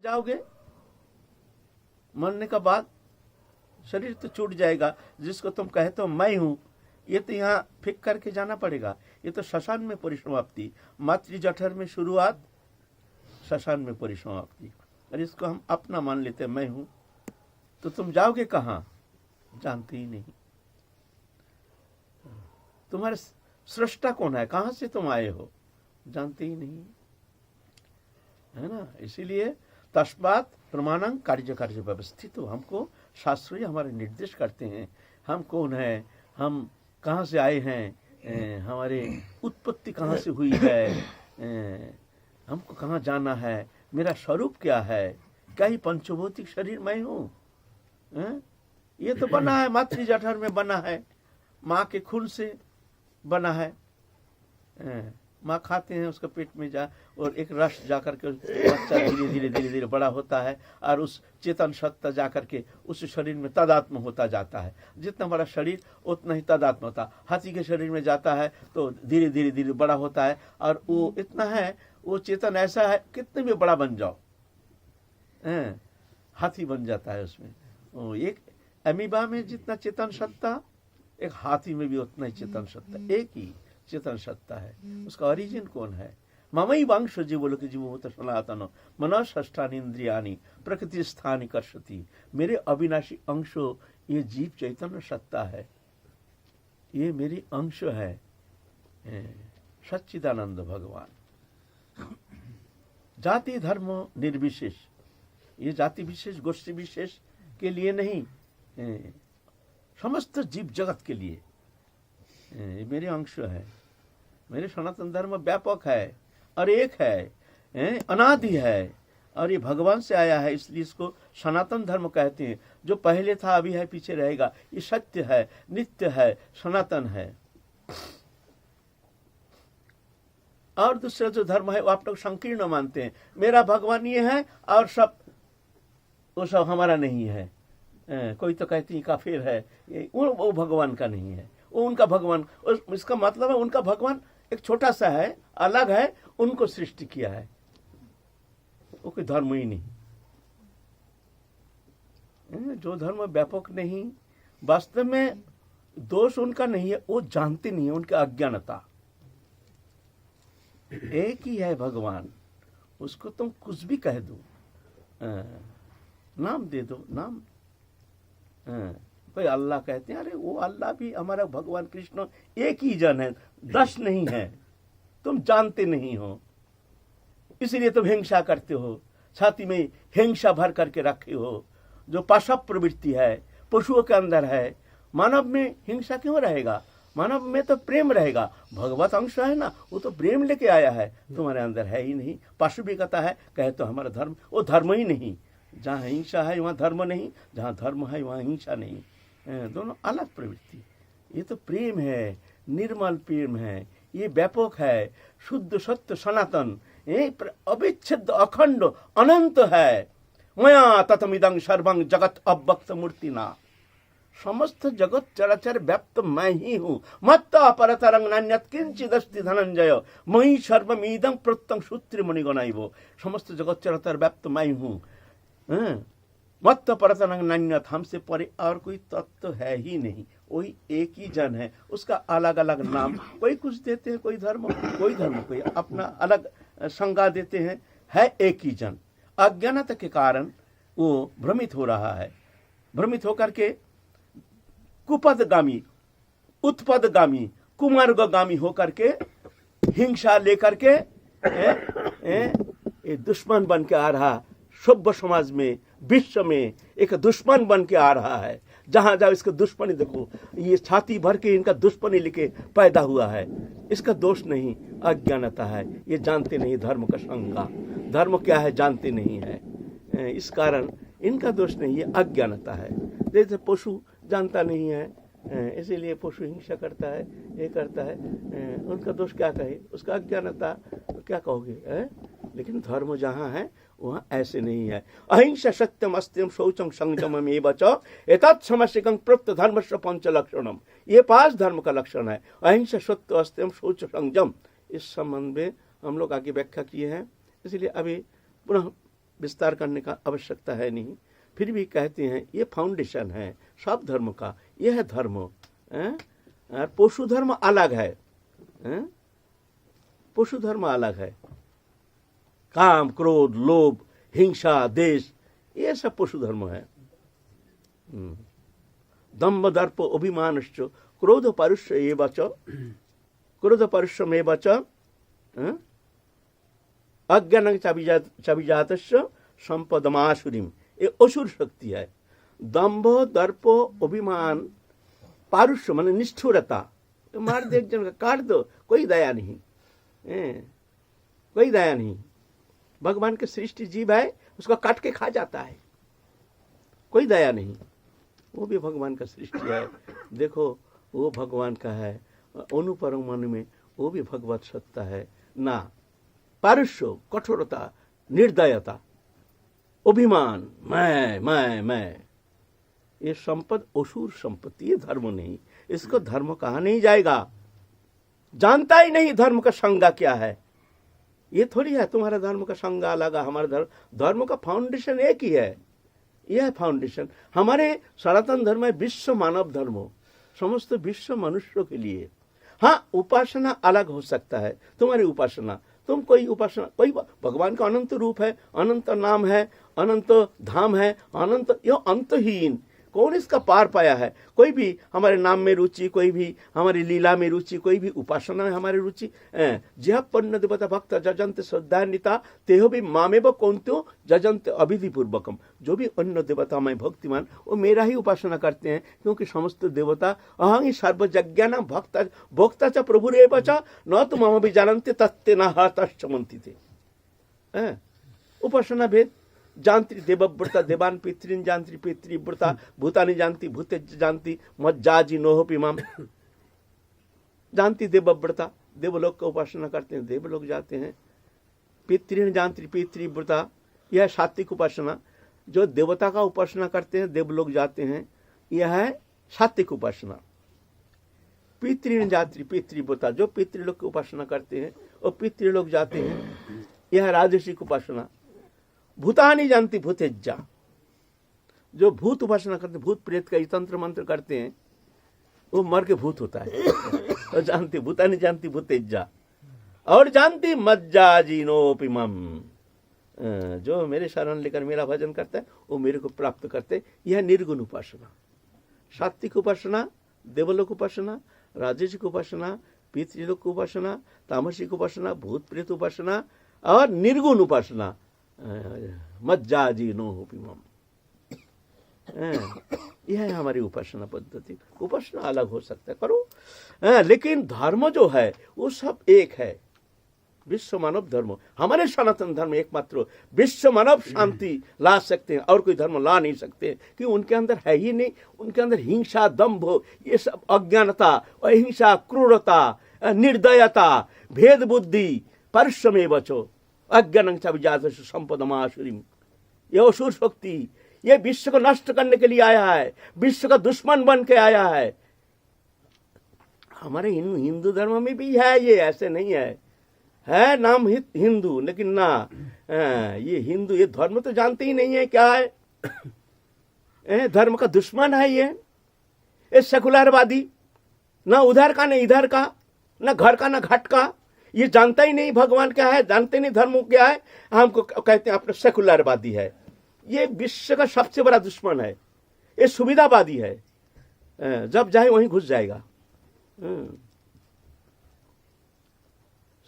जाओगे, मरने का बाद शरीर तो छूट जाएगा। जिसको तुम कहते हो मैं हूं, ये तो यहाँ फेंक करके जाना पड़ेगा। ये तो श्मशान में परिसमाप्ति, मातृ जठर में शुरुआत, श्मशान में परिसमाप्ति। और इसको हम अपना मान लेते हैं, मैं हूं, तो तुम जाओगे कहाँ? जानते ही नहीं। तुम्हारे सृष्टा कौन है, कहां से तुम आए हो, जानते ही नहीं, है ना। इसीलिए तस्मात् प्रमाणं कार्य कार्य व्यवस्थित हो। हमको शास्त्रीय हमारे निर्देश करते हैं, हम कौन है, हम कहाँ से आए हैं, हमारे उत्पत्ति कहाँ से हुई है, हमको कहाँ जाना है, मेरा स्वरूप क्या है, क्या ही पंचभौतिक शरीर मैं हूँ? ये तो बना है, मातृ जठर में बना है, माँ के खून से बना है। माँ खाते हैं, उसका पेट में जा और एक रस जा करके बच्चा धीरे धीरे धीरे धीरे बड़ा होता है और उस चेतन सत्ता जा करके उस शरीर में तदात्म होता जाता है। जितना बड़ा शरीर उतना ही तदात्म होता। हाथी के शरीर में जाता है तो धीरे धीरे धीरे बड़ा होता है और वो इतना है, वो चेतन ऐसा है कितने भी बड़ा बन जाओ, हाथी बन जाता है उसमें। एक अमीबा में जितना चेतन सत्ता, एक हाथी में भी उतना ही चेतन सत्ता, एक ही चेतन सत्ता है। उसका ओरिजिन कौन है? ममई वंश जीवों के जीवो तो सनातन मनोष्ठानी इंद्रियानी प्रकृति स्थानी कर्षति। मेरे अविनाशी अंशो ये जीव चैतन्य सत्ता है, ये मेरी अंश है, सच्चिदानंद भगवान। जाति धर्म निर्विशेष, ये जाति विशेष गोष्ठी विशेष के लिए नहीं, समस्त जीव जगत के लिए ये मेरे अंश है। मेरे सनातन धर्म व्यापक है और एक है, अनादि है और ये भगवान से आया है, इसलिए इसको सनातन धर्म कहते हैं। जो पहले था, अभी है, पीछे रहेगा, ये सत्य है, नित्य है, सनातन है। और दूसरा जो धर्म है वो आप लोग संकीर्ण मानते हैं, मेरा भगवान ये है और सब वो सब हमारा नहीं है। कोई तो कहती है काफिर है, वो भगवान का नहीं है, वो उनका भगवान। इसका मतलब है उनका भगवान एक छोटा सा है, अलग है, उनको सृष्टि किया है, वो कोई धर्म ही नहीं। जो धर्म व्यापक नहीं, वास्तव में दोष उनका नहीं है, वो जानते नहीं है, उनकी अज्ञानता। एक ही है भगवान, उसको तुम कुछ भी कह दो, नाम दे दो, नाम कोई अल्लाह कहते हैं, अरे वो अल्लाह भी हमारा भगवान कृष्ण एक ही जन है, 10 नहीं है। तुम जानते नहीं हो, इसलिए तुम हिंसा करते हो, छाती में हिंसा भर करके रखे हो। जो पाशव प्रवृत्ति है पशुओं के अंदर है, मानव में हिंसा क्यों रहेगा? मानव में तो प्रेम रहेगा, भगवत अंश है ना, वो तो प्रेम लेके आया है, तुम्हारे अंदर है ही नहीं। पाशविकता है, कहे तो हमारा धर्म, वो धर्म ही नहीं। जहाँ हिंसा है वहाँ धर्म नहीं, जहाँ धर्म है वहाँ हिंसा नहीं, दोनों अलग प्रवृत्ति। ये तो प्रेम है, निर्मल प्रेम है, ये व्यापक है, शुद्ध सत्य सनातन, अविच्छेद अखंड अनंत है। मया ततमिदं सर्वं जगत अव्यक्त मूर्तिना, समस्त जगत चराचर व्याप्त मैं ही हूँ। मत्त अपरतरं नान्यत् किंचिदस्ति धनंजय, मयि सर्वमिदं प्रोक्तं सूत्रे मुनिगणैः। समस्त जगत चराचर व्याप्त मैं हूँ, मत्त परतरं नान्यत्, हमसे परे और कोई तत्व है ही नहीं। वही एक ही जन है, उसका अलग अलग नाम, कोई कुछ देते हैं, कोई धर्म कोई अपना अलग संज्ञा देते हैं, है एक ही जन। अज्ञानता के कारण वो भ्रमित हो रहा है, भ्रमित होकर के कुपदगामी, उत्पदगामी, कुमार्गगामी होकर के हिंसा लेकर के दुश्मन बन के आ रहा, सभ्य समाज में, विश्व में एक दुश्मन बन के आ रहा है। जहां जाओ इसका दुश्मनी देखो, ये छाती भर के इनका दुश्मनी लेके पैदा हुआ है। इसका दोष नहीं, अज्ञानता है, ये जानते नहीं धर्म का संज्ञा, धर्म क्या है जानते नहीं है, इस कारण इनका दोष नहीं है, अज्ञानता है। जैसे पशु जानता नहीं है, इसीलिए पशु हिंसा करता है, ये करता है, उनका दोष क्या कहे, उसका अज्ञानता, क्या कहोगे? लेकिन धर्म जहाँ है वहाँ ऐसे नहीं है। अहिंसा सत्यम अस्त्यम शौचम संयमम एव च एतत् समस्यकं प्रोक्त धर्मस्य पंच लक्षणम। ये 5 धर्म का लक्षण है, अहिंसा सत्य अस्त्यम शौच संयम। इस संबंध में हम लोग आगे व्याख्या किए हैं, इसलिए अभी पुनः विस्तार करने का आवश्यकता है नहीं, फिर भी कहते हैं ये फाउंडेशन है सब धर्म का, यह है धर्म। और पशु धर्म अलग है, पशु धर्म अलग है। काम, क्रोध, लोभ, हिंसा, देश, ये सब पशु धर्म है। दम्भ दर्प अभिमानश्च क्रोध परुष्य एव च, क्रोध परुष्यमेव च अज्ञानं चाभिजातस्य संपदमासुरीम, ये असुर शक्ति है। दंभ, दर्प, अभिमान, पारुष्य माने निष्ठुरता, मार दे एक जन का, काट दो, कोई दया नहीं, कोई दया नहीं। भगवान के सृष्टि जीव है, उसको काट के खा जाता है, कोई दया नहीं। वो भी भगवान का सृष्टि है। देखो वो भगवान का है, अनुपरमाणु में वो भी भगवत सत्ता है ना। पारुष्य, कठोरता, निर्दयता, अभिमान, मैं, ये संपद असुर संपत्ति, ये धर्म नहीं। इसको धर्म कहा नहीं जाएगा। जानता ही नहीं धर्म का संज्ञा क्या है। ये थोड़ी है तुम्हारा धर्म का संज्ञा अलग है, हमारा धर्म का फाउंडेशन एक ही है। यह फाउंडेशन हमारे सनातन धर्म है, विश्व मानव धर्म, समस्त विश्व मनुष्यों के लिए। हाँ, उपासना अलग हो सकता है। तुम्हारी उपासना, तुम कोई उपासना, कोई भगवान का अनंत रूप है, अनंत नाम है, अनंत धाम है, अनंत, यह अंतहीन, कौन इसका पार पाया है। कोई भी हमारे नाम में रुचि, कोई भी हमारी लीला में रुचि, कोई भी उपासना में हमारी रुचि। जह पन्न देवता भक्त जजंत श्रद्धान्विता तेहो भी मामेव कौंत्यो जजंत अविधि पूर्वकम। जो भी अन्य देवता में भक्तिमान, वो मेरा ही उपासना करते हैं, क्योंकि समस्त देवता अहं सर्वज्ञान भक्त भोक्ता च प्रभुरेव च न तो मम भी जानते तत्ते न हतश्च मंतिते। उपासना भेद, जानती देवव्रता देवान पितृन जानती पितृव्रता भूतानि जानती भूते जानती मज्जाजी नोहोपि माम। जानती देवव्रता, देवलोक का उपासना करते हैं, देवलोक जाते हैं। पितृन जानती पितृव्रता, यह सात्विक उपासना। जो देवता का उपासना करते हैं, देवलोक जाते हैं, यह है सात्विक उपासना। पितृन जानती पितृव्रता, जो पितृलोक की उपासना करते हैं और पितृलोक जाते हैं, यह राजसिक उपासना। भूतानि जानती भूतेज्जा, जो भूत उपासना करते, भूत प्रेत का तंत्र मंत्र करते हैं, वो मर के भूत होता है। तो जानती भूतानि जानती भूतेज्जा, और जानती मज्जाजीनोपि मम, जो मेरे शरण लेकर मेरा भजन करता है वो मेरे को प्राप्त करते। यह निर्गुण उपासना। सात्विक उपासना, देवलोक उपासना, राजसिक उपासना, पितृलोक उपासना, तामसिक उपासना, भूत प्रेत उपासना, और निर्गुण उपासना मज्जाजीनोपि मम। यह है हमारी उपासना पद्धति। उपासना अलग हो सकता है, करो, लेकिन धर्म जो है वो सब एक है। विश्व मानव धर्म, हमारे सनातन धर्म एकमात्र विश्व मानव शांति ला सकते हैं, और कोई धर्म ला नहीं सकते, कि उनके अंदर है ही नहीं। उनके अंदर हिंसा, दंभ, ये सब अज्ञानता, अहिंसा, क्रूरता, निर्दयता, भेद बुद्धि, परिश्रमे बचो अज्ञानं चाभिजातस्य संपदमासुरीम, यह असुर शक्ति, ये विश्व को नष्ट करने के लिए आया है, विश्व का दुश्मन बन के आया है। हमारे हिंदू धर्म में भी है ये, ऐसे नहीं है नाम हिंदू, लेकिन ना ये हिंदू, ये धर्म तो जानते ही नहीं है क्या है। धर्म का दुश्मन है ये सेकुलरवादी, ना उधर का ना इधर का, ना घर का ना घाट का, ये जानता ही नहीं भगवान क्या है, जानते नहीं धर्म क्या है, हमको कहते हैं अपना सेकुलरवादी है। ये विश्व का सबसे बड़ा दुश्मन है, ये सुविधावादी है, जब जाए वहीं घुस जाएगा।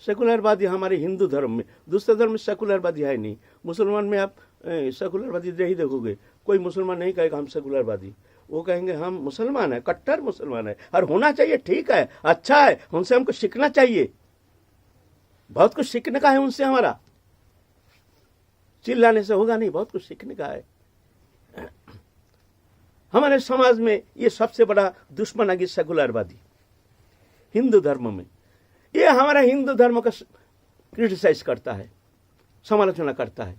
सेकुलरवादी हमारे हिंदू धर्म में, दूसरे धर्म में सेकुलरवादी है नहीं। मुसलमान में आप सेकुलरवादी नहीं देखोगे, कोई मुसलमान नहीं कहेगा हम सेकुलरवादी, वो कहेंगे हम मुसलमान है, कट्टर मुसलमान है, और होना चाहिए, ठीक है, अच्छा है, उनसे हमको सीखना चाहिए, बहुत कुछ सीखने का है उनसे। हमारा चिल्लाने से होगा नहीं, बहुत कुछ सीखने का है। हमारे समाज में ये सबसे बड़ा दुश्मन है सेकुलरवादी हिंदू धर्म में। ये हमारा हिंदू धर्म का क्रिटिसाइज करता है, समालोचना करता है,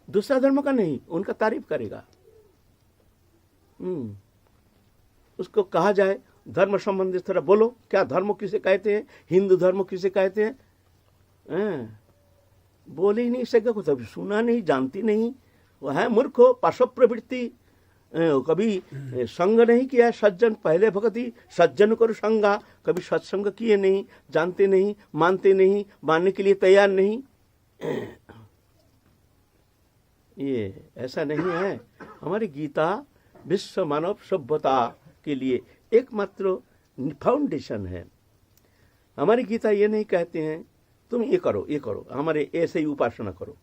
दूसरा धर्म का नहीं, उनका तारीफ करेगा। उसको कहा जाए धर्म संबंधी थोड़ा बोलो, क्या धर्म किसे कहते हैं, हिंदू धर्म किसे कहते हैं। बोल ही नहीं सके, कुछ अभी सुना नहीं, जानती नहीं, वो है मूर्ख हो, पाशव प्रवृत्ति, कभी संग नहीं किया सज्जन, पहले भगति सज्जन करो संगा, कभी सत्संग किए नहीं, जानते नहीं, मानते नहीं, मानने के लिए तैयार नहीं। ये ऐसा नहीं है। हमारी गीता विश्व मानव सभ्यता के लिए एकमात्र फाउंडेशन है। हमारी गीता ये नहीं कहते हैं तुम ये करो ये करो, हमारे ऐसे ही उपासना करो,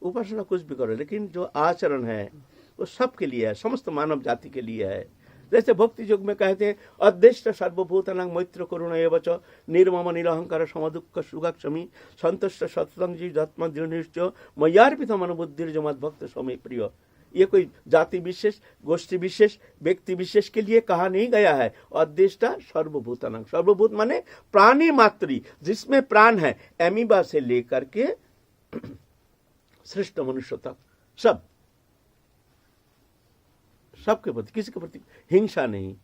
उपासना कुछ भी करो, लेकिन जो आचरण है वो सबके लिए है, समस्त मानव जाति के लिए है। जैसे भक्ति युग में कहते हैं अद्देष्ट सर्वभूतानां मैत्र करुण एव च निर्मम निरहंकार समदुःख सुखक्षमी संतुष्ट सत्संग जी जत्म दृढ़ मय्यार्पित मनोबुद्धिर्जो मद्भक्त समय प्रिय। ये कोई जाति विशेष, गोष्ठी विशेष, व्यक्ति विशेष के लिए कहा नहीं गया है। अद्देष्टा सर्वभूतानां, सर्वभूत माने प्राणी मात्री, जिसमें प्राण है, एमीबा से लेकर के श्रेष्ठ मनुष्य तक, सबके प्रति, किसी के प्रति हिंसा नहीं,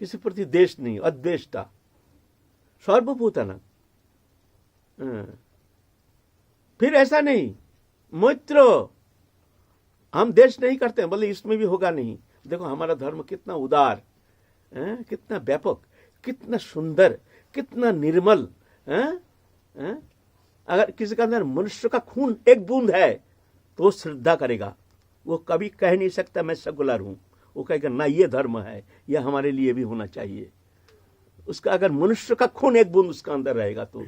किसी प्रति देश नहीं, अद्वेष्टा सर्वभूतानां। फिर ऐसा नहीं मैत्र, हम देश नहीं करते हैं, बोले इसमें भी होगा नहीं। देखो हमारा धर्म कितना उदार, कितना व्यापक, कितना सुंदर, कितना निर्मल। अगर किसी के अंदर मनुष्य का खून एक बूंद है तो वो श्रद्धा करेगा, वो कभी कह नहीं सकता मैं सेकुलर हूं, वो कहेगा ना ये धर्म है, यह हमारे लिए भी होना चाहिए। उसका अगर मनुष्य का खून एक बूंद उसका अंदर रहेगा तो।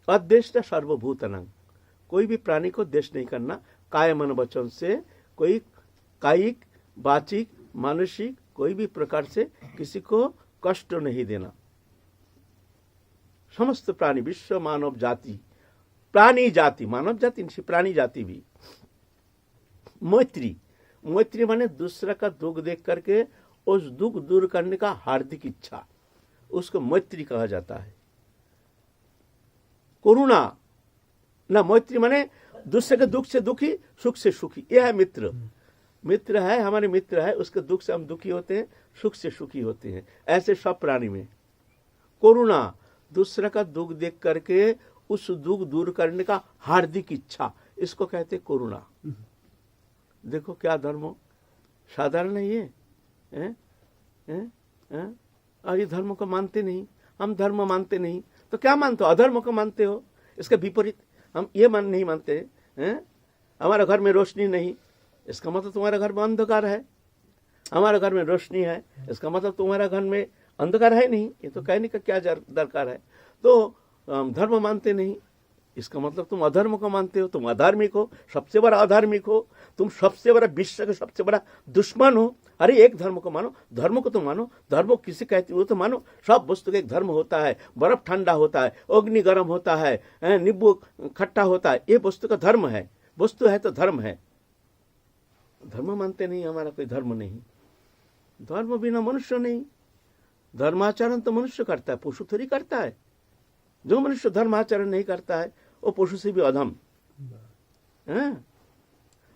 अद्वेष्टा सर्वभूतानां, कोई भी प्राणी को द्वेष नहीं करना, काय मन वचन से, कोई कायिक वाचिक मानसिक कोई भी प्रकार से किसी को कष्ट नहीं देना। समस्त प्राणी, विश्व मानव जाति, प्राणी जाति, मानव जाति नहीं, प्राणी जाति भी। मैत्री, मैत्री माने दूसरा का दुख देख करके उस दुख दूर करने का हार्दिक इच्छा, उसको मैत्री कहा जाता है। करुणा ना, मैत्री माने दूसरे के दुख से दुखी, सुख से सुखी, यह है मित्र। मित्र है, हमारे मित्र है, उसके दुख से हम दुखी होते हैं, सुख से सुखी होते हैं। ऐसे सब प्राणी में करुणा, दूसरा का दुख देख करके उस दुख दूर करने का हार्दिक इच्छा, इसको कहते करुणा। देखो क्या धर्म हो, साधारण है ये, और ये धर्म को मानते नहीं। हम धर्म मानते नहीं तो क्या मानते हो, अधर्म को मानते हो। इसके विपरीत हम ये नहीं मानते हैं। हमारे घर में रोशनी नहीं, इसका मतलब तुम्हारे घर में अंधकार है। हमारे घर में रोशनी है, इसका मतलब तुम्हारे घर में अंधकार है नहीं। ये तो कहने का क्या दरकार है। तो धर्म मानते नहीं, इसका मतलब तुम अधर्म को मानते हो, तुम अधार्मिक हो, सबसे बड़ा अधार्मिक हो, तुम सबसे बड़ा विश्व का सबसे बड़ा दुश्मन हो। अरे एक धर्म को मानो, धर्म को तो मानो, धर्म किसे कहते हो तो मानो। सब वस्तु का एक धर्म होता है, बर्फ ठंडा होता है, अग्नि गर्म होता है, नींबू खट्टा होता है, ये वस्तु का धर्म है। वस्तु है तो धर्म है। धर्म मानते नहीं, हमारा कोई धर्म नहीं। धर्म बिना मनुष्य नहीं। धर्माचरण तो मनुष्य करता है, पशु थोड़ी करता है। जो मनुष्य धर्माचरण नहीं करता है वो पशु से भी अधम।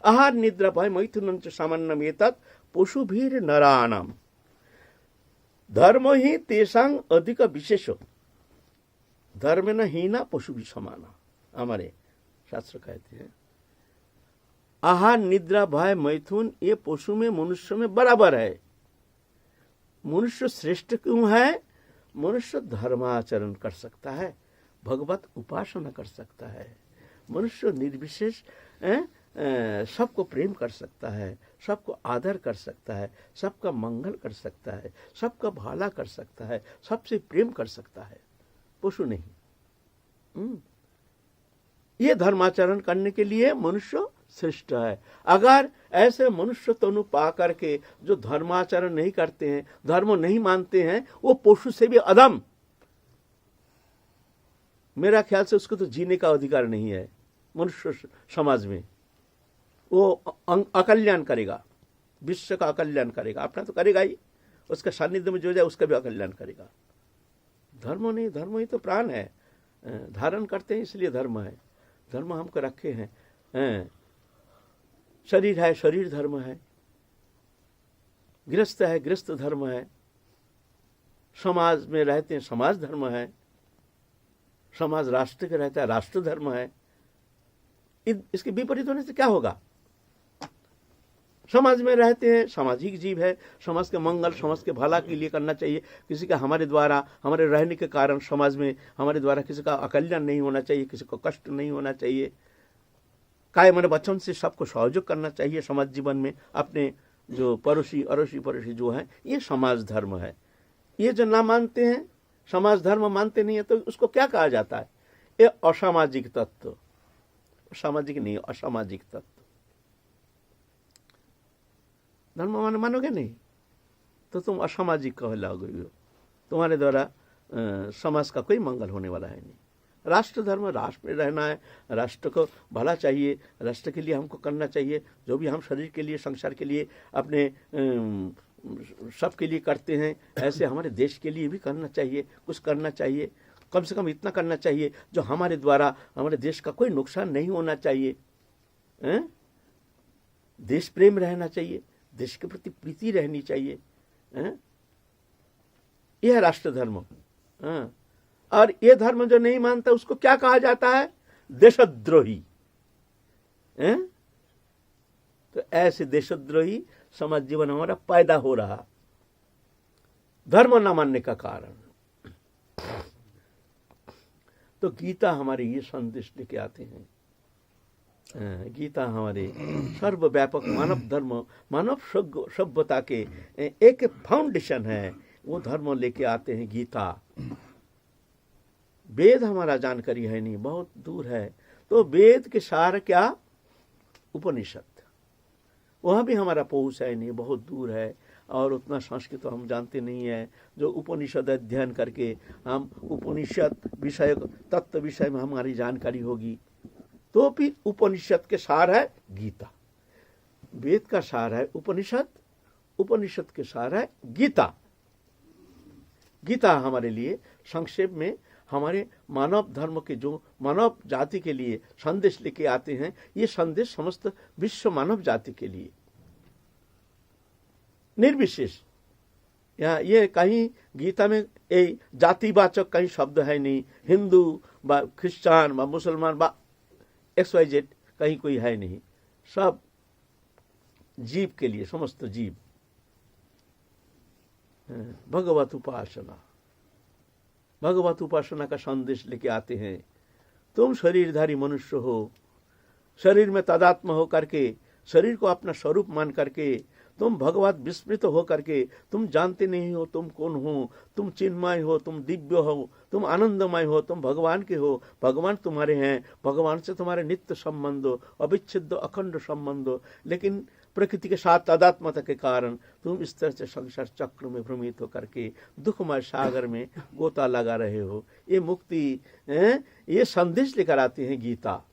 आहार निद्रा भय मैथुन सामान्यम एतत् पशु भीर नराणाम धर्म ही तेषां अधिक विशेष धर्म न हीना पशु भी समाना। हमारे शास्त्र कहते हैं आहार निद्रा भय मैथुन ये पशु में मनुष्य में बराबर है। मनुष्य श्रेष्ठ क्यों है? मनुष्य धर्माचरण कर सकता है, भगवत उपासना कर सकता है, मनुष्य निर्विशेष सबको प्रेम कर सकता है, सबको आदर कर सकता है, सबका मंगल कर सकता है, सबका भला कर सकता है, सबसे प्रेम कर सकता है, पशु नहीं। ये धर्माचरण करने के लिए मनुष्य श्रेष्ठ है। अगर ऐसे मनुष्य तनु पा करके जो धर्माचरण नहीं करते हैं, धर्म नहीं मानते हैं, वो पशु से भी अधम। मेरा ख्याल से उसको तो जीने का अधिकार नहीं है मनुष्य समाज में। वो अकल्याण करेगा, विश्व का अकल्याण करेगा, अपना तो करेगा ही, उसका सानिध्य में जो जाए उसका भी अकल्याण करेगा। धर्म नहीं, धर्म ही तो प्राण है, धारण करते हैं इसलिए धर्म है। धर्म हमको रखे हैं। शरीर है, शरीर धर्म है, गृहस्थ है, गृहस्थ धर्म है, समाज में रहते हैं, समाज धर्म है, समाज राष्ट्र का रहता है, राष्ट्र धर्म है। इसके विपरीत होने से क्या होगा? समाज में रहते हैं, सामाजिक जीव है, समाज के मंगल, समाज के भला के लिए करना चाहिए। किसी का हमारे द्वारा, हमारे रहने के कारण समाज में हमारे द्वारा किसी का अकल्याण नहीं होना चाहिए, किसी को कष्ट नहीं होना चाहिए। काय मन वचन से सबको सहयोग करना चाहिए समाज जीवन में। अपने जो पड़ोसी अड़ोसी पड़ोसी जो है, ये समाज धर्म है। ये जो ना मानते हैं, समाज धर्म मानते नहीं है, तो उसको क्या कहा जाता है? ये असामाजिक तत्व। सामाजिक नहीं, असामाजिक तत्व। धर्म मानोगे नहीं तो तुम असामाजिक कहलाओगे हो। तुम्हारे द्वारा समाज का कोई मंगल होने वाला है नहीं। राष्ट्र धर्म, राष्ट्र में रहना है, राष्ट्र को भला चाहिए, राष्ट्र के लिए हमको करना चाहिए। जो भी हम शरीर के लिए, संसार के लिए, अपने सब के लिए करते हैं, ऐसे हमारे देश के लिए भी करना चाहिए, कुछ करना चाहिए। कम से कम इतना करना चाहिए जो हमारे द्वारा हमारे देश का कोई नुकसान नहीं होना चाहिए। देश प्रेम रहना चाहिए, देश के प्रति प्रीति रहनी चाहिए। यह है राष्ट्र धर्म। और यह धर्म जो नहीं मानता उसको क्या कहा जाता है? देशद्रोही। तो ऐसे देशद्रोही समाज जीवन हमारा पैदा हो रहा, धर्म न मानने का कारण। तो गीता हमारे ये संदेश लेके आते हैं। गीता हमारे सर्वव्यापक मानव धर्म, मानव सभ्यता के एक फाउंडेशन है। वो धर्म लेके आते हैं गीता। वेद हमारा जानकारी है नहीं, बहुत दूर है। तो वेद के सार क्या? उपनिषद। वहाँ भी हमारा पहुँच है नहीं, बहुत दूर है। और उतना संस्कृत तो हम जानते नहीं है जो उपनिषद अध्ययन करके हम उपनिषद विषय, तत्व विषय में हमारी जानकारी होगी। तो फिर उपनिषद के सार है गीता। वेद का सार है उपनिषद, उपनिषद के सार है गीता। गीता हमारे लिए संक्षेप में हमारे मानव धर्म के, जो मानव जाति के लिए संदेश लेके आते हैं, ये संदेश समस्त विश्व मानव जाति के लिए निर्विशेष। यहाँ ये कहीं गीता में ये जातिवाचक कहीं शब्द है नहीं। हिंदू बा ख्रिस्टान बा मुसलमान बा XYZ कहीं कोई है नहीं। सब जीव के लिए, समस्त जीव। भगवत उपासना, भगवत उपासना का संदेश लेके आते हैं। तुम शरीरधारी मनुष्य हो, शरीर में तादात्म हो करके, शरीर को अपना स्वरूप मान करके तुम भगवत विस्मृत हो करके तुम जानते नहीं हो तुम कौन हो। तुम चिन्मय हो, तुम दिव्य हो, तुम आनंदमय हो, तुम भगवान के हो, भगवान तुम्हारे हैं, भगवान से तुम्हारे नित्य संबंध हो, अविच्छिन्न अखंड संबंध हो। लेकिन प्रकृति के साथ तादात्म्यता के कारण तुम इस तरह से संसार चक्र में भ्रमित होकर के दुखमय सागर में गोता लगा रहे हो। ये मुक्ति ये संदेश लेकर आती है गीता।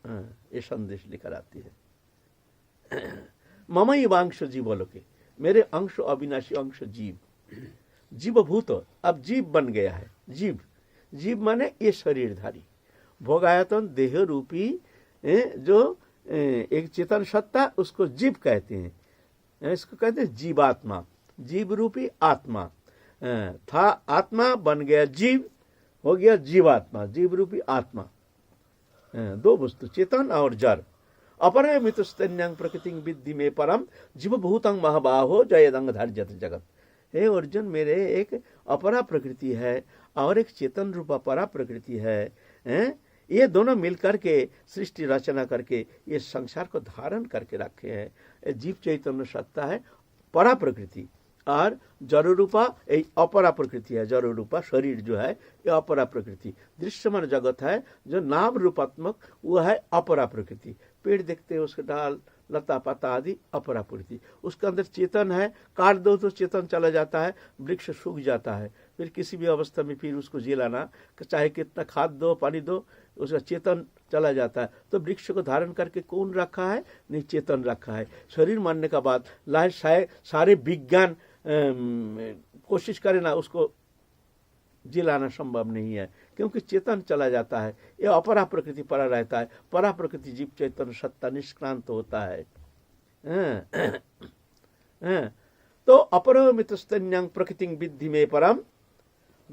ये संदेश लेकर आती है। ममई वांश जीवलोके, मेरे अंश अविनाशी अंश जीव, जीवभूत। अब जीव बन गया है। जीव, जीव माने ये शरीरधारी भोगायतन देह रूपी जो एक चेतन सत्ता, उसको जीव कहते हैं। इसको कहते हैं जीवात्मा, जीव रूपी आत्मा था। आत्मा बन गया जीव, हो गया जीवात्मा, जीव रूपी आत्मा। दो वस्तु, चेतन और जड़। अपरमित स्तन्यं प्रकृति विद्धि में परम जीवभूतं महाबाहो जयदंग धार्यत जगत। हे अर्जुन, मेरे एक अपरा प्रकृति है और एक चेतन रूपा परा प्रकृति है। ये दोनों मिलकर के सृष्टि रचना करके ये संसार को धारण करके रखे हैं। जीव चैतन्य सत्ता है परा प्रकृति, और जड़ रूपा अपरा प्रकृति है। जड़ रूपा शरीर जो है ये अपरा प्रकृति। दृश्यमान जगत है जो नाम रूपात्मक, वो है अपरा प्रकृति। पेड़ देखते हैं, उसके डाल लता पत्ता आदि अपरा प्रकृति। उसके अंदर चेतन है, काट दो तो चेतन चला जाता है, वृक्ष सूख जाता है। फिर किसी भी अवस्था में फिर उसको जिलाना, चाहे कितना खाद दो पानी दो, उसका चेतन चला जाता है। तो वृक्ष को धारण करके कौन रखा है? नहीं, चेतन रखा है। शरीर मानने का बाद सारे विज्ञान कोशिश करे ना, उसको जिलाना संभव नहीं है, क्योंकि चेतन चला जाता है। ये अपरा प्रकृति परा रहता है। परा प्रकृति जीव चैतन्य सत्ता निष्क्रांत होता है। तो अपरमित स्तन्यं प्रकृति विद्धि में परम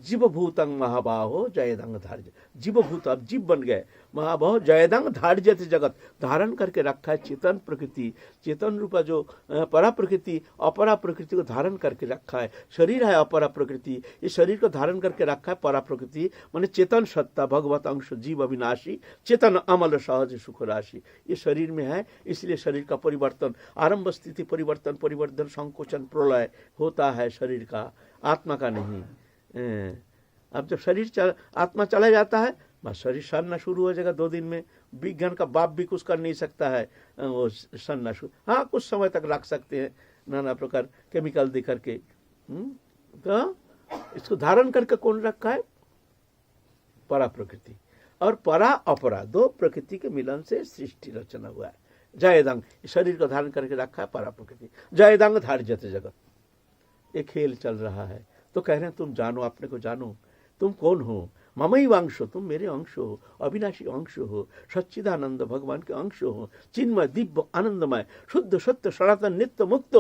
जीव भूतंग महाबाहो जयदंग धार्य। जीव भूत, अब जीव बन गए, महाबाहो जयदंग धार्य जगत, धारण करके रखा है चेतन प्रकृति, चेतन रूपा जो परा प्रकृति अपरा प्रकृति को धारण करके रखा है। शरीर है अपरा प्रकृति, इस शरीर को धारण करके रखा है परा प्रकृति, माने चेतन सत्ता भगवत अंश जीव अविनाशी चेतन अमल सहज सुख राशि, ये शरीर में है। इसलिए शरीर का परिवर्तन, आरंभ स्थिति परिवर्तन परिवर्तन संकोचन प्रलय होता है शरीर का, आत्मा का नहीं। अब जब शरीर आत्मा चला जाता है, बस शरीर सड़ना शुरू हो जाएगा 2 दिन में। विज्ञान का बाप भी कुछ कर नहीं सकता है, वो सड़ना शुरू, हाँ कुछ समय तक रख सकते हैं नाना प्रकार केमिकल दे करके। तो इसको धारण करके कौन रखा है? परा प्रकृति और परा अपरा, 2 प्रकृति के मिलन से सृष्टि रचना हुआ है। जयदंग, शरीर को धारण करके रखा है परा प्रकृति, जयदंग धार्यते जगत। ये खेल चल रहा है, तो कह रहे हैं तुम जानो, अपने को जानो, तुम कौन हो? ममई अंश हो, तुम मेरे अंश हो, अविनाशी अंश हो, सच्चिदानंद भगवान के अंश हो, चिन्मय दिव्य आनंदमय शुद्ध सत्य सनातन नित्य मुक्त।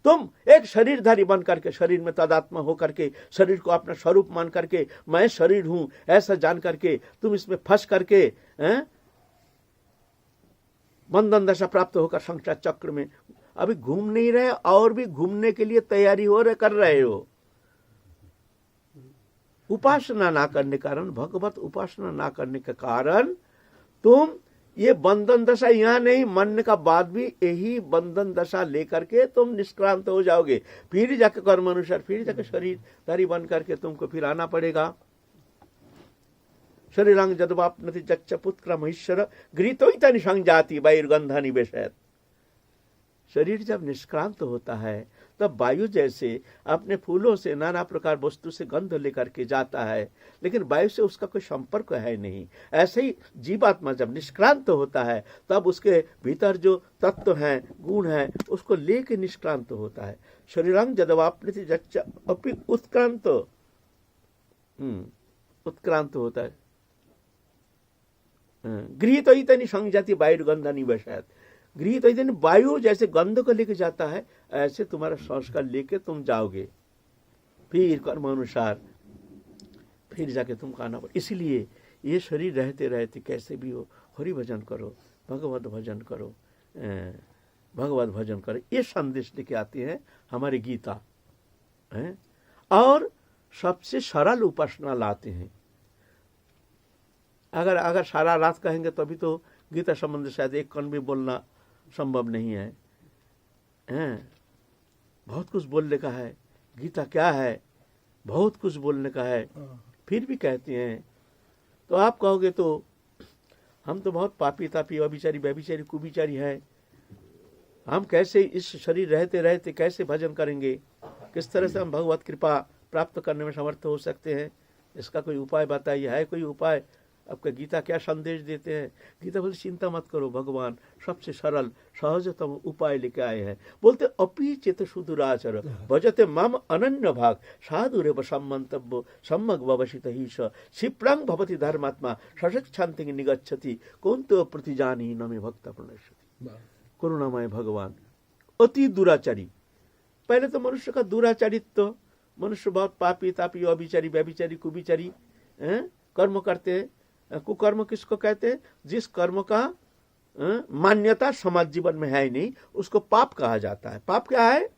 तुम एक शरीरधारी बन करके, शरीर में तदात्मा हो करके, शरीर को अपना स्वरूप मान करके, मैं शरीर हूं ऐसा जान करके तुम इसमें फंस करके बंधन दशा प्राप्त होकर संसार चक्र में अभी घूम नहीं रहे, और भी घूमने के लिए तैयारी कर रहे हो। उपासना ना करने के कारण, भगवत उपासना ना करने के कारण तुम ये बंधन दशा यहाँ नहीं, मरने का बाद भी यही बंधन दशा लेकर के तुम निष्क्रांत हो जाओगे। फिर जाके कर्म अनुसार, फिर जाके शरीरधारी बन करके तुमको फिर आना पड़ेगा। शरीरांग जदवापनति जच्च पुत्र महेश्वर गृहीतोइतानि संजाति वायुर्गंधा निवेशयत्। शरीर जब निष्क्रांत होता है तब वायु जैसे अपने फूलों से नाना प्रकार वस्तु से गंध लेकर के जाता है, लेकिन वायु से उसका कोई संपर्क है नहीं। ऐसे ही जीवात्मा जब निष्क्रांत होता है तब उसके भीतर जो तत्व हैं, गुण हैं, उसको लेके निष्क्रांत होता है। शरीरांग जदवापनति जच्च अपि उत्क्रांत, उत्क्रांत होता है। गृहीतोइतानि संजाति वायुर्गंधा निवेशयत्। गृहीतोइतानि, वायु जैसे गंध को लेके जाता है, ऐसे तुम्हारा संस्कार लेके तुम जाओगे, फिर कर्म अनुसार फिर जाके तुमको आना पड़े। इसलिए ये शरीर रहते रहते कैसे भी हो हरि भजन करो, भगवत भजन करो, भगवत भजन करो, ये संदेश लेके आती है हमारी गीता है। और सबसे सरल उपासना लाते हैं। अगर सारा रात कहेंगे तभी तो गीता संबंध शायद एक कण भी बोलना संभव नहीं है। बहुत कुछ बोलने का है, गीता क्या है, बहुत कुछ बोलने का है, फिर भी कहते हैं। तो आप कहोगे तो हम तो बहुत पापी तापी अभिचारी व्यभिचारी कुविचारी है, हम कैसे इस शरीर रहते रहते कैसे भजन करेंगे, किस तरह से हम भगवत कृपा प्राप्त करने में समर्थ हो सकते हैं, इसका कोई उपाय बताइए। है कोई उपाय? आपका गीता क्या संदेश देते हैं? गीता बोलते चिंता मत करो, भगवान सबसे सरल सहजतम उपाय लेके आए हैं। बोलते अपि चेत सुदुराचर भजते मम अनन्य भाग साधुरेव सम्मन्तव्यो सम्यग् व्यवसित हीश क्षिप्रं भवति धर्मात्मा सशक्षान्ति निगच्छति कौन्तो प्रतिजानी न मे भक्त प्रणश्यति। करुणामय भगवान अति दुराचारी। पहले तो मनुष्य का दुराचारित्व, मनुष्य बहुत पापी तापी अभिचारी व्यभिचारी कुविचारी कर्म करते हैं। कुकर्म किसको कहते हैं? जिस कर्म का मान्यता समाज जीवन में है ही नहीं, उसको पाप कहा जाता है। पाप क्या है?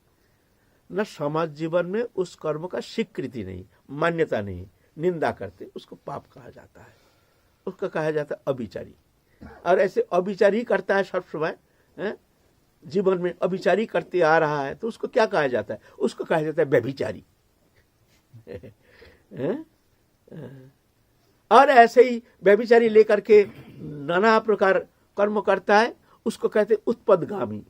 न समाज जीवन में उस कर्म का स्वीकृति नहीं, मान्यता नहीं, निंदा करते, उसको पाप कहा जाता है, उसको कहा जाता है अभिचारी। और ऐसे अभिचारी करता है सब समय, जीवन में अभिचारी करते आ रहा है, तो उसको क्या कहा जाता है? उसको कहा जाता है व्यभिचारी। और ऐसे ही व्यभिचारी लेकर के नाना प्रकार कर्म करता है, उसको कहते उत्पदगामी।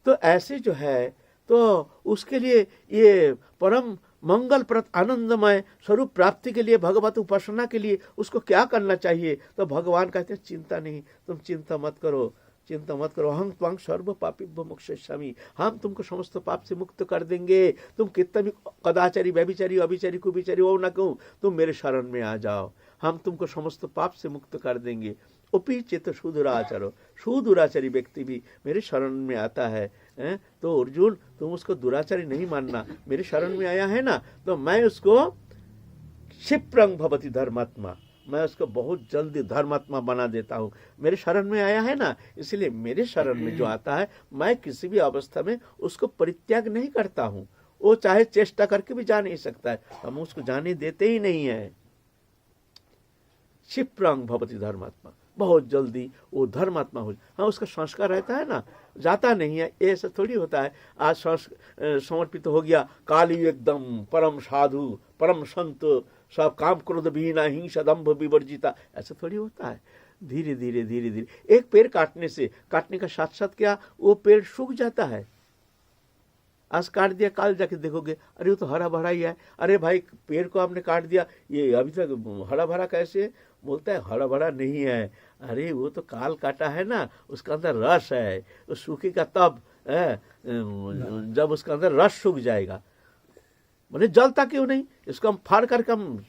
तो ऐसे जो है, तो उसके लिए ये परम मंगलप्रद आनंदमय स्वरूप प्राप्ति के लिए, भगवत उपासना के लिए उसको क्या करना चाहिए? तो भगवान कहते हैं चिंता नहीं, तुम चिंता मत करो, चिंता मत करो। अहं त्वां सर्व पापीभ्यो मोक्षयिष्यामि, हम तुमको समस्त पाप से मुक्त कर देंगे। तुम कितना भी कदाचारी व्यभिचारी अभिचारी कुविचारी हो ना क्यों, तुम मेरे शरण में आ जाओ, हम तुमको समस्त पाप से मुक्त कर देंगे। उपी चित सुदुराचारो, सुदुराचारी व्यक्ति भी मेरे शरण में आता है हैं, तो अर्जुन तुम उसको दुराचारी नहीं मानना, मेरे शरण में आया है ना, तो मैं उसको क्षिप्रंग भवति धर्मात्मा, मैं उसको बहुत जल्दी धर्मात्मा बना देता हूँ। मेरे शरण में आया है ना, इसलिए मेरे शरण में जो आता है मैं किसी भी अवस्था में उसको परित्याग नहीं करता हूँ। वो चाहे चेष्टा करके भी जा नहीं सकता है, हम उसको जाने देते ही नहीं है। क्षिप्रंग भवति धर्मात्मा, बहुत जल्दी वो धर्मात्मा हो। हाँ, उसका संस्कार रहता है ना, जाता नहीं है, ऐसा थोड़ी होता है आज समर्पित हो गया, काली एकदम परम साधु परम संत, सब काम क्रोध विहीन हिंसा दंभ विवर्जिता, ऐसा थोड़ी होता है। धीरे धीरे धीरे धीरे एक पेड़ काटने का साथ साथ क्या वो पेड़ सूख जाता है। आज काट दिया, काल जाके देखोगे अरे वो तो हरा भरा ही है। अरे भाई पेड़ को आपने काट दिया, ये अभी तक हरा भरा कैसे है? बोलता है हरा भरा नहीं है, अरे वो तो काल काटा है ना, उसका अंदर रस है, वो सूखेगा तब है, जब उसका अंदर रस सूख जाएगा। बोले जलता क्यों नहीं, इसको हम फाड़ करके हम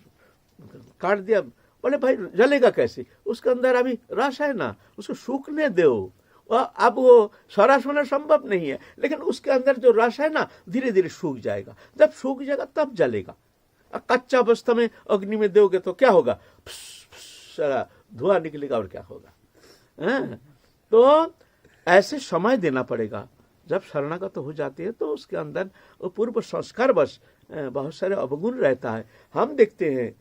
काट दिया। बोले भाई जलेगा कैसे, उसके अंदर अभी रस है ना, उसको सूखने दो। अब वो सरस होना संभव नहीं है, लेकिन उसके अंदर जो रस है ना धीरे धीरे सूख जाएगा, जब सूख जाएगा तब जलेगा। कच्चा अवस्था में अग्नि में दोगे तो क्या होगा, सारा धुआं निकलेगा और क्या होगा। तो ऐसे समय देना पड़ेगा। जब शरणागत हो जाती है तो उसके अंदर पूर्व संस्कार बस बहुत सारे अवगुण रहता है, हम देखते हैं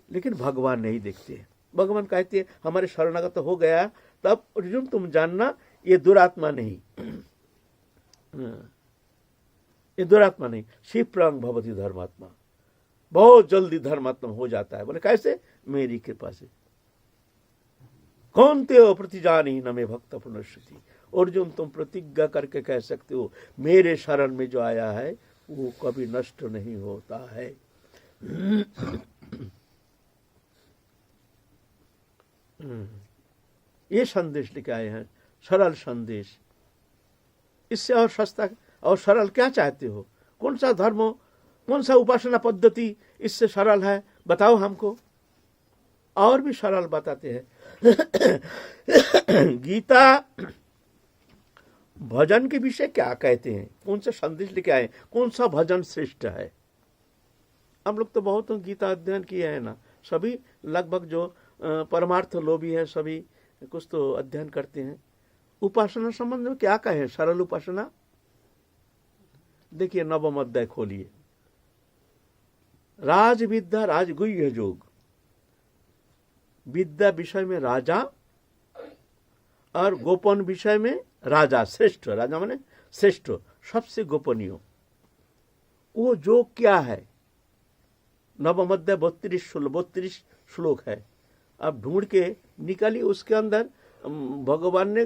लेकिन भगवान नहीं देखते हैं। भगवान कहते हैं हमारे शरणागत हो गया तब अर्जुन तुम जानना ये दुरात्मा नहीं, ये दुरात्मा नहीं, क्षिप्रंग भवति धर्मात्मा, बहुत जल्दी धर्मात्मा हो जाता है। बोले कैसे, मेरी कृपा से। कौनते हो प्रतिजानी न मे भक्त पुनश्रुति, अर्जुन तुम प्रतिज्ञा करके कह सकते हो मेरे शरण में जो आया है वो कभी नष्ट नहीं होता है। ये संदेश लेके आए हैं, सरल संदेश। इससे और सस्ता और सरल क्या चाहते हो? कौन सा धर्म हो, कौन सा उपासना पद्धति इससे सरल है बताओ हमको। और भी सरल बताते हैं। गीता भजन के विषय क्या कहते हैं, कौन सा संदेश लेके आए, कौन सा भजन श्रेष्ठ है। हम लोग तो बहुत गीता अध्ययन किए हैं ना, सभी लगभग जो परमार्थ लोभी है सभी कुछ तो अध्ययन करते हैं। उपासना संबंध में क्या कहे, सरल उपासना देखिए, नवम अध्याय खोलिए। राज विद्या राजगुह्य योग, विद्या विषय में राजा और गोपन विषय में राजा, श्रेष्ठ राजा माने श्रेष्ठ, सबसे गोपनीय वो योग क्या है। नवम अध्याय 32 श्लोक है, अब ढूंढ के निकालिए। उसके अंदर भगवान ने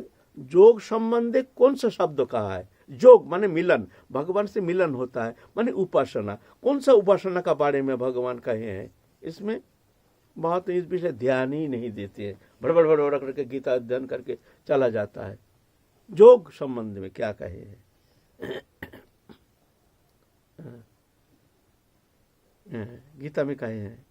योग संबंधी कौन सा शब्द कहा है। योग माने मिलन, भगवान से मिलन होता है, माने उपासना। कौन सा उपासना का बारे में भगवान कहे हैं, इसमें बहुत इस विषय ध्यान ही नहीं देते हैं। बड़बड़ बड़बड़ करके गीता अध्ययन करके चला जाता है। योग संबंध में क्या कहे हैं गीता में कहे हैं,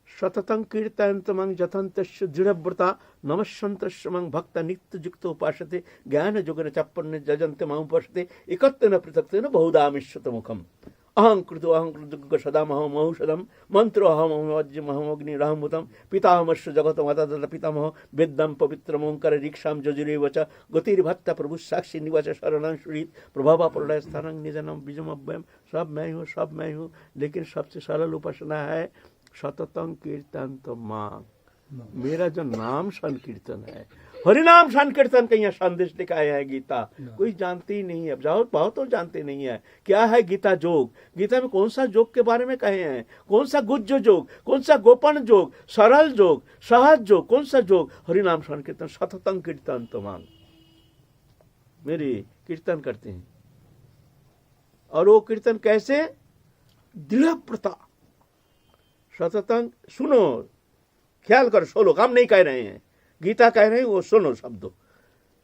सततं कीर्तयन्तमं जतन्तस्य दृढ़व्रता नमस्सन्तस्मं भक्त नित्य युक्त उपासते ज्ञान जोगेन चप्पन्ने जजन्ते मां उपासते एकत्वेन पृथक्त्वेन बहुधा मिश्यते मुखम् अहं कृतो सदा महौषधं मंत्रो अहम वज्रम अहम अग्निरहमुतम पितामहस्य जगतमाता पितामह वेदम पवित्रम ओंकार रीक्षाम जजुरेव च गतिर्भत्ता प्रभु साक्षी निवाच शरणं सुरीत प्रभाव प्रलय स्थानं निजनम बीजम अव्ययम। सब मैं हूँ, लेकिन सबसे सरल उपासना है सततं कीर्तन तो मां, मेरा जो नाम संकीर्तन है, हरिनाम संकीर्तन का यहाँ संदेश दिखाया है गीता। कोई जानते ही नहीं है, बहुत तो जानते नहीं है क्या है गीता योग। गीता में कौन सा योग के बारे में कहे हैं, कौन सा गुज्ज योग, कौन सा गोपन योग, सरल योग, सहज योग, कौन सा योग, हरिनाम संकीर्तन सततं कीर्तन तो मां, मेरी कीर्तन करते हैं। और वो कीर्तन कैसे, दृढ़ प्रता सततं, सुनो ख्याल करो, सोलो काम नहीं कह रहे हैं, गीता कह रहे हैं वो सुनो शब्दों।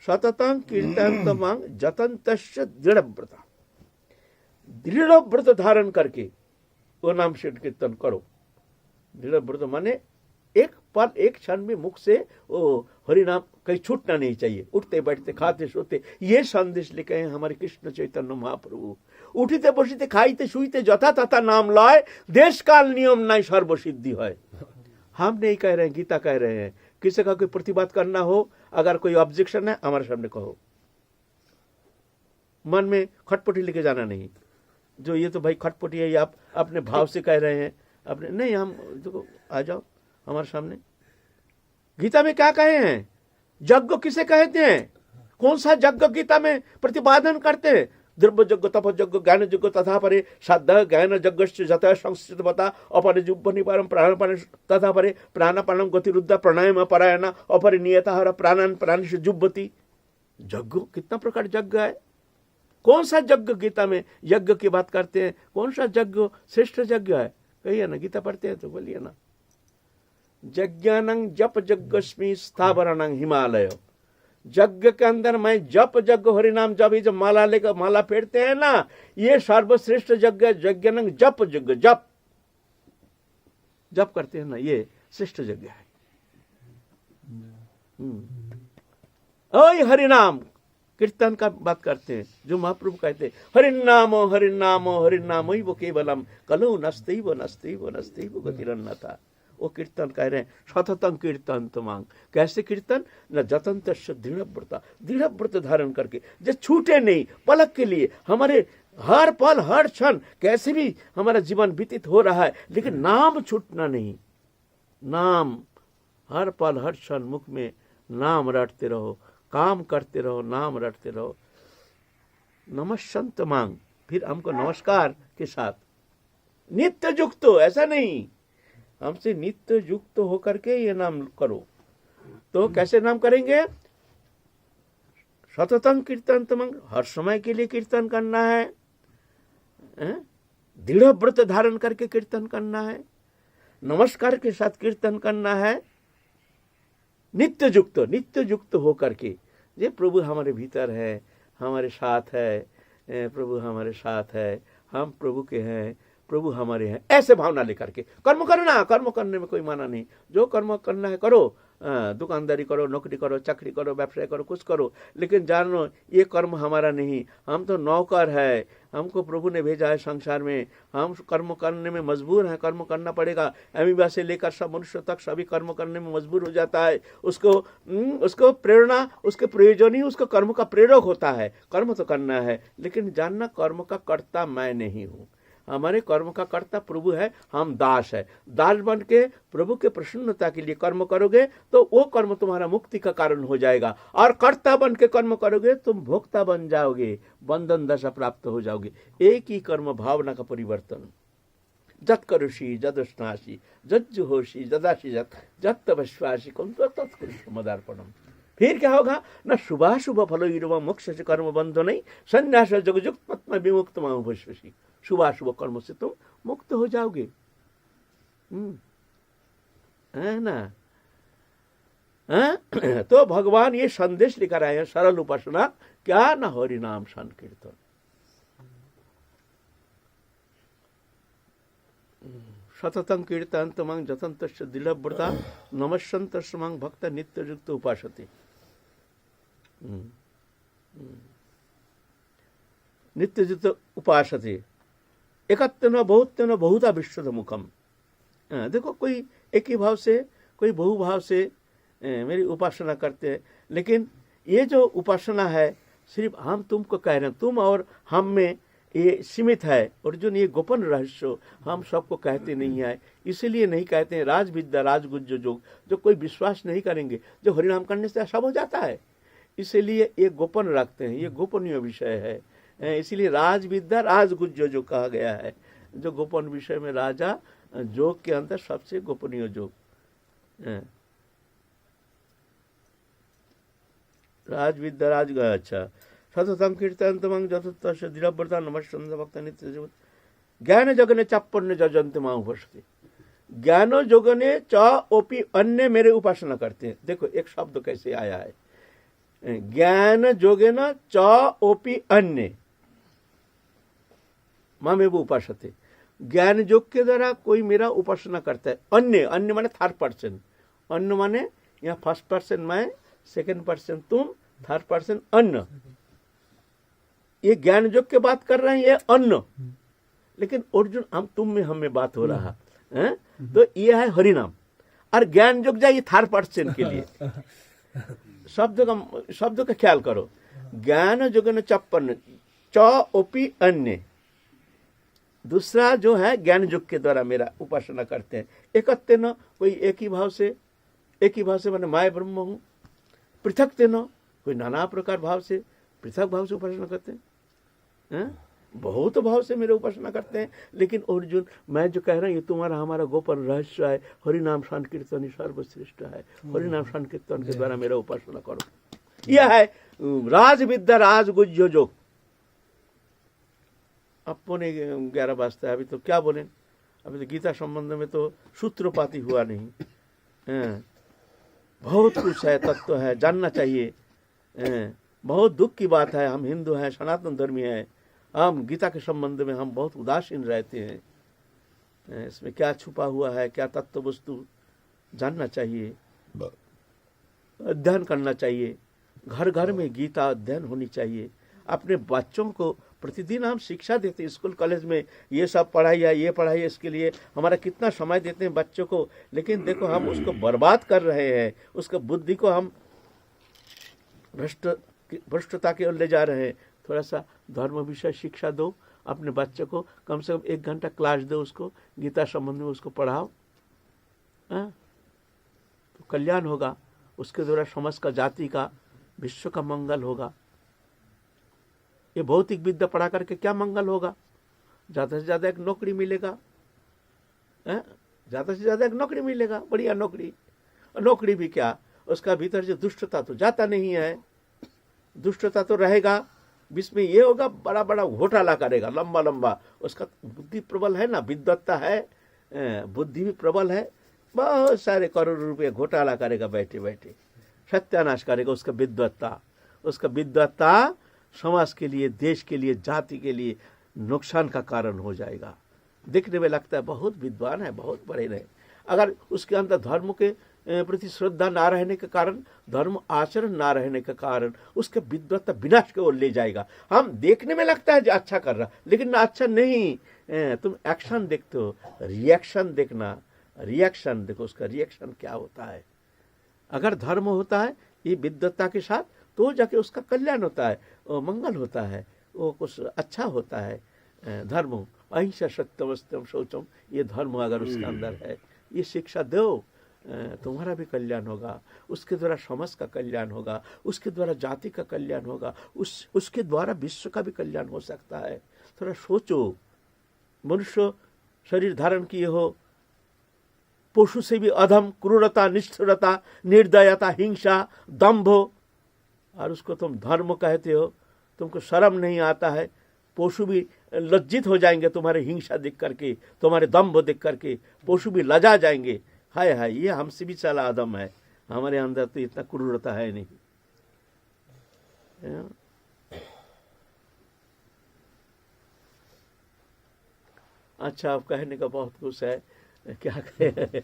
सततं कीर्तनतमं जतन्तस्य दृढ़ व्रता, दृढ़ व्रत धारण करके वो नाम से कीर्तन करो। दृढ़ व्रत माने एक पल एक क्षण में मुख से वो हरि नाम कहीं छूटना नहीं चाहिए, उठते बैठते खाते सोते। ये संदेश लेके हैं हमारे कृष्ण चैतन्य महाप्रभु। उठिते बसिते खाइते शुइते जथा तथा नाम लय, देश काल नियम नहीं सर्वसिद्धि है। हम नहीं कह रहे हैं, गीता कह रहे हैं। किसी का कोई प्रतिवाद करना हो, अगर कोई ऑब्जेक्शन है हमारे सामने कहो, मन में खटपटी लेके जाना नहीं। जो ये तो भाई खटपटी है, ये आप अपने भाव से कह रहे हैं, अपने नहीं। हम देखो, आ जाओ हमारे सामने। गीता में क्या कहे हैं? यज्ञ किसे कहते हैं? कौन सा यज्ञ गीता में प्रतिपादन करते हैं? द्रव्य यज्ञ, तप यज्ञ, ज्ञान यज्ञ तथा परे श्राद्ध ज्ञान यज्ञ जत संस्कृत बता अपरे जुब्ब निवारम प्राणापान तथा परे प्राणापानम गतिरुद्ध प्राणायाम परायण अपरे नियतः प्राणान प्राण से जुब्बती। यज्ञ कितना प्रकार यज्ञ है? कौन सा यज्ञ गीता में यज्ञ की बात करते हैं? कौन सा यज्ञ श्रेष्ठ यज्ञ है? कहिए ना, गीता पढ़ते हैं तो बोलिए ना। यज्ञानं जप यज्ञस्मि स्थावरानं हिमालय। यज्ञ के अंदर मैं जप यज्ञ हरिनाम जप, जब माला लेकर माला फेरते हैं ना, ये सर्वश्रेष्ठ यज्ञ। यज्ञानं जप यज्ञ, जप जप करते हैं ना, ये श्रेष्ठ यज्ञ है। ओय हरिनाम कीर्तन का बात करते हैं, जो महाप्रभु कहते हैं हरिनामो हरिनामो हरिनामो वो केवलम कलो नस्तैव नस्तैव नस्तैव गतिरन्नथा। वो कीर्तन कह रहे हैं, सततं कीर्तन तमांग। कैसे कीर्तन? न जतंतस्य दृढ़व्रता, दृढ़व्रत धारण करके, जो छूटे नहीं पलक के लिए। हमारे हर पल हर क्षण कैसे भी हमारा जीवन व्यतीत हो रहा है, लेकिन नाम छूटना नहीं। नाम हर पल हर क्षण मुख में नाम रटते रहो, काम करते रहो, नाम रटते रहो। नमस्संत मांग, फिर हमको नमस्कार के साथ नित्य युक्त, ऐसा नहीं, हमसे नित्य युक्त होकर के ये नाम करो। तो कैसे नाम करेंगे? सततं कीर्तन तमंग, हर समय के लिए कीर्तन करना है, दृढ़ व्रत धारण करके कीर्तन करना है, नमस्कार के साथ कीर्तन करना है, नित्य युक्त होकर के। ये प्रभु हमारे भीतर है, हमारे साथ है, प्रभु हमारे साथ है, हम प्रभु के हैं, प्रभु हमारे हैं, ऐसे भावना लेकर के कर्म करना। कर्म करने में कोई माना नहीं, जो कर्म करना है करो, दुकानदारी करो, नौकरी करो, चाकरी करो, व्यवसाय करो, कुछ करो, लेकिन जानो ये कर्म हमारा नहीं। हम तो नौकर है, हमको प्रभु ने भेजा है संसार में, हम कर्म करने में मजबूर हैं, कर्म करना पड़ेगा। अमीबा से लेकर सब मनुष्य तक सभी कर्म करने में मजबूर हो जाता है। उसको प्रेरणा, उसके प्रयोजन ही उसको कर्म का प्रेरक होता है। कर्म तो करना है, लेकिन जानना कर्म का कर्ता मैं नहीं हूँ, हमारे कर्म का कर्ता प्रभु है, हम दास है। दास बन के प्रभु के प्रसन्नता के लिए कर्म करोगे तो वो कर्म तुम्हारा मुक्ति का कारण हो जाएगा, और कर्ता बन के कर्म करोगे तुम भोक्ता बन जाओगे, बंधन दशा प्राप्त हो जाओगे। एक ही कर्म भावना का परिवर्तन। जत करुषि जदुष्णासी जज्जुहोषि जदासी जत तपस्वासी कौन तत्कृष्ण मदार्पणम। फिर क्या होगा? न शुभाशुभ फलो मोक्ष से कर्म बंधो नहीं संन्यास जगजुक्त पत्म विमुक्त माशी। शुभाशुभ कर्म से तुम मुक्त हो जाओगे, है ना? तो भगवान ये संदेश लेकर आए हैं, सरल उपासना क्या? न हरि नाम संकीर्तन। सततं कीर्तन तमंग जतंतस्य दृढ़व्रता नमस्संतस्य मां भक्त नित्य युक्त उपासते। नित्य युक्त उपासते एकत्वेन बहुत्वेन बहुधा विश्वद मुखम। देखो, कोई एक ही भाव से, कोई बहु भाव से मेरी उपासना करते हैं, लेकिन ये जो उपासना है सिर्फ हम तुमको कह रहे हैं, तुम और हम में ये सीमित है। अर्जुन, ये गोपन रहस्य हम सबको कहते नहीं है, इसीलिए नहीं कहते हैं। राजविद्या राजगुज्ज जोग, जो कोई विश्वास नहीं करेंगे, जो हरिनाम करने से सब हो जाता है, इसीलिए ये गोपन रखते हैं, ये गोपनीय विषय है। इसीलिए राजविद्या राजगुज्ज जो कहा गया है, जो गोपन विषय में राजा जोग के अंदर सबसे गोपनीय जोग। राजविद्या राज, अच्छा, सततं कीर्तन तमंग जतुत्तस्य दृढ़व्रता नमस्संत भक्त नित्य ज्ञान जगने चाप्पन्य जजंत मां उपस्थिति। ज्ञानो जोगने च ओपी अन्य मेरे उपासना करते हैं। देखो एक शब्द कैसे आया है, ज्ञान जोगेन च ओपी अन्य मामेव उपासते। ज्ञान योग के द्वारा कोई मेरा उपासना करता है, अन्य, अन्य माने थर्ड पर्सन, अन्य माने यहाँ फर्स्ट पर्सन मैं सेकंड पर्सन तुम, थर्ड पर्सन अन्न। ये ज्ञान योग के बात कर रहे हैं, ये अन्न। लेकिन अर्जुन हम तुम में हमें बात हो रहा है, तो ये है हरिनाम। और ज्ञान योग जाए थर्ड पर्सन के लिए। शब्द का ख्याल करो। ज्ञान जोगन चप्पन च ओपी अन्य। दूसरा जो है ज्ञान योग के द्वारा मेरा उपासना करते हैं। एकत्व न, कोई एक ही भाव से मैंने माय ब्रह्म हूँ। पृथक तेन, कोई नाना प्रकार भाव से पृथक भाव से उपासना करते हैं, बहुत भाव से मेरे उपासना करते हैं। लेकिन अर्जुन मैं जो कह रहा हूँ ये तुम्हारा हमारा गोपन रहस्य है। हरिनाम संकीर्तन सर्वश्रेष्ठ है। हरिनाम संकीर्तन के द्वारा मेरा उपासना करो। यह है राज विद्या राज गुज्जो योग। अब 11:15 बजता है, अभी तो क्या बोले, अभी तो गीता संबंध में तो सूत्रपाती हुआ नहीं। बहुत कुछ है, तत्व है, जानना चाहिए। बहुत दुख की बात है, हम हिंदू हैं, सनातन धर्मी हैं, हम गीता के संबंध में हम बहुत उदासीन रहते हैं। इसमें क्या छुपा हुआ है, क्या तत्व वस्तु जानना चाहिए, अध्ययन करना चाहिए। घर घर में गीता अध्ययन होनी चाहिए। अपने बच्चों को प्रतिदिन हम शिक्षा देते हैं, स्कूल कॉलेज में ये सब पढ़ाई है, ये पढ़ाई है, इसके लिए हमारा कितना समय देते हैं बच्चों को। लेकिन देखो हम उसको बर्बाद कर रहे हैं, उसका बुद्धि को हम भ्रष्टता की ओर ले जा रहे हैं। थोड़ा सा धर्म विषय शिक्षा दो अपने बच्चे को, कम से कम 1 घंटा क्लास दो उसको, गीता संबंध में उसको पढ़ाओ, तो कल्याण होगा। उसके द्वारा समाज का, जाति का, विश्व का मंगल होगा। ये भौतिक विद्या पढ़ा करके क्या मंगल होगा? ज़्यादा से ज़्यादा एक नौकरी मिलेगा, ज़्यादा से ज़्यादा एक नौकरी मिलेगा, बढ़िया नौकरी। नौकरी भी क्या, उसका भीतर जो दुष्टता तो जाता नहीं है, दुष्टता तो रहेगा। बीच में ये होगा, बड़ा बड़ा घोटाला करेगा, लंबा लंबा। उसका बुद्धि प्रबल है ना, विद्वत्ता है, बुद्धि भी प्रबल है, बहुत सारे करोड़ रुपये घोटाला करेगा बैठे बैठे, सत्यानाश करेगा उसका विद्वत्ता। उसका विद्वत्ता समाज के लिए, देश के लिए, जाति के लिए नुकसान का कारण हो जाएगा। दिखने में लगता है बहुत विद्वान है, बहुत बड़े रहे, अगर उसके अंदर धर्म के प्रति श्रद्धा ना रहने के कारण, धर्म आचरण ना रहने के कारण उसके विद्वत्ता विनाश की ओर ले जाएगा। हम देखने में लगता है जो अच्छा कर रहा, लेकिन ना अच्छा नहीं। तुम एक्शन देखते हो, रिएक्शन देखना, रिएक्शन देखो, उसका रिएक्शन क्या होता है। अगर धर्म होता है ये विद्वत्ता के साथ, तो जाके उसका कल्याण होता है, वो मंगल होता है, वो कुछ अच्छा होता है। धर्म अहिंसा सत्यम सत्यम शौचम, ये धर्म अगर उसके अंदर है, ये शिक्षा दो, तुम्हारा भी कल्याण होगा। उसके द्वारा समाज का कल्याण होगा, उसके द्वारा जाति का कल्याण होगा, उसके द्वारा विश्व का भी कल्याण हो सकता है। थोड़ा सोचो, मनुष्य शरीर धारण किए हो, पशु से भी अधम, क्रूरता, निष्ठुरता, निर्दयता, हिंसा, दंभ, और उसको तुम धर्म कहते हो। तुमको शर्म नहीं आता है। पशु भी लज्जित हो जाएंगे तुम्हारे हिंसा देख करके, तुम्हारे दंभ देख करके, पशु भी लजा जाएंगे। हाय हाय, ये हमसे भी चला अदम है, हमारे अंदर तो इतना क्रूरता है नहीं। अच्छा, अब कहने का बहुत कुछ है, क्या कहे।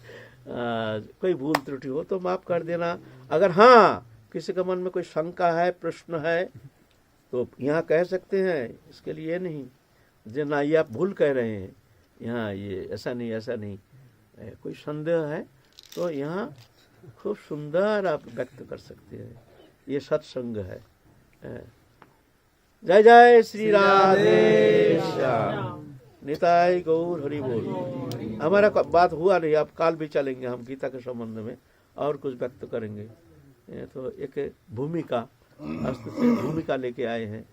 कोई भूल त्रुटि हो तो माफ कर देना। अगर हाँ किसी के मन में कोई शंका है, प्रश्न है, तो यहाँ कह सकते हैं। इसके लिए नहीं जो ना ये आप भूल कह रहे हैं, यहाँ ये ऐसा नहीं, ऐसा नहीं। कोई संदेह है तो यहाँ खूब सुंदर आप व्यक्त कर सकते हैं। ये सत्संग है। जय जय श्री राधे श्याम, निताई गौर हरि बोल। हमारा बात हुआ नहीं, अब काल भी चलेंगे हम गीता के संबंध में और कुछ व्यक्त करेंगे। तो एक भूमिका, भूमिका लेके आए हैं।